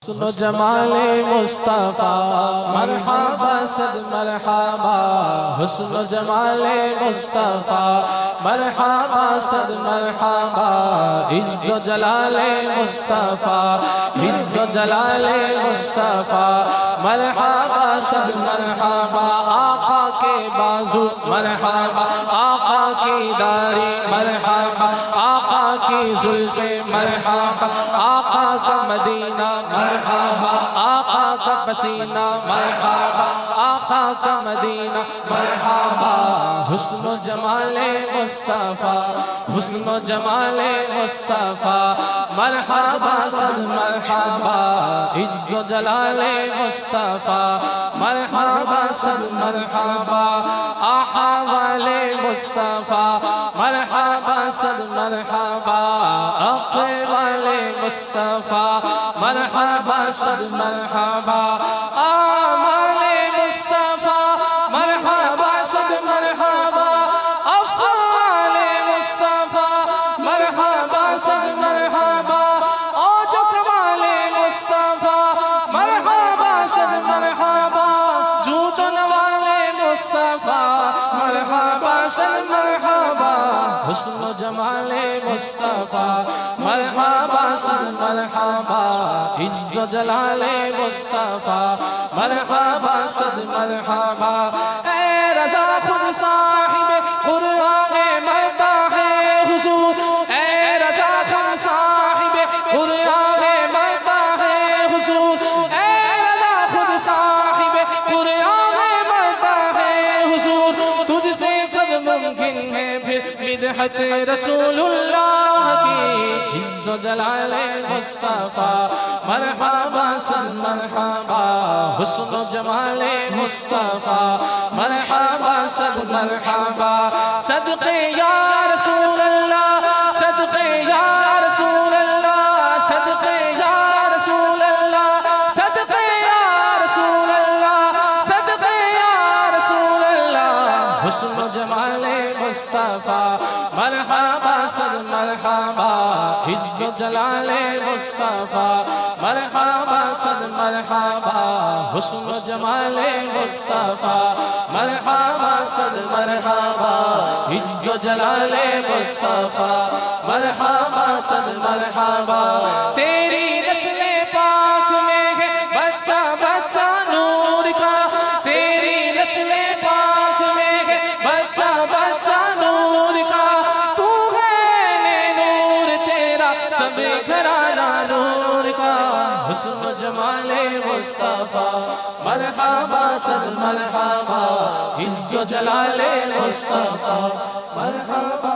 سنو جمال مصطفیٰ مرحبا صد مرحبا، حسن و جمال مصطفیٰ مرحبا صد مرحبا، عز و جلال مصطفیٰ عز و جلال مصطفیٰ مرحبا صد مرحبا، آقا کے بازو مرحبا، آقا کی داڑھی مرحبا، آقا کی زلف مرحبا، آقا کا مدینہ مرحبا، آقا کا پسینہ مرحبا، آقا کا مدینہ مرحبا، حسن و جمال مصطفیٰ حسن و جمال مصطفیٰ مرحبا صد مرحبا، عز و جلال مصطفیٰ مرحبا صد مرحبا، آقا والے مصطفیٰ مرحبا صد مرحبا، آقا والے مصطفیٰ مرحبا صد مرحبا، آمال مصطفیٰ مرحبا صد مرحبا، افعال مصطفیٰ مرحبا صد مرحبا، اوج و کمال مصطفیٰ مرحبا صد مرحبا، جود و نوال مصطفیٰ مرحبا صد مرحبا، حسن و جمال مصطفیٰ مرحبا صد مرحبا، عز و جلال مصطفیٰ مرحبا صد مرحبا، اے رضا خود صاحب قرآن مداح حضور، اے رضا خود صاحب قرآن مداح حضور، اے رضا خود صاحب قرآن مداح حضور، تجھ سے سب ممکن ہے پھر مدحت رسول اللہ کی، عز و جلال مصطفیٰ مرحبا صد مرحبا، حسن و جمال مصطفیٰ مرحبا صد مرحبا، صدقے یا رسول اللہ صدقے یا رسول اللہ صدقے یا رسول اللہ صدقے یا رسول اللہ صدقے یا رسول اللہ، حسن و جمال مصطفیٰ مرحبا صد مرحبا، عز و جلال مصطفیٰ مرحبا صد مرحبا، حسن و جمال مصطفیٰ مرحبا صد مرحبا، عز و جلال مصطفیٰ مرحبا صد مرحبا، تیری نسل پاک میں ہے بچہ بچہ نور کا، تیری نسل پاک میں ہے بچہ بچہ نور کا، تو ہے نور تیرا سب گھرانہ نور کا، حسن و جمال مصطفیٰ مرحبا صد مرحبا، عز و جلال مصطفیٰ مرحبا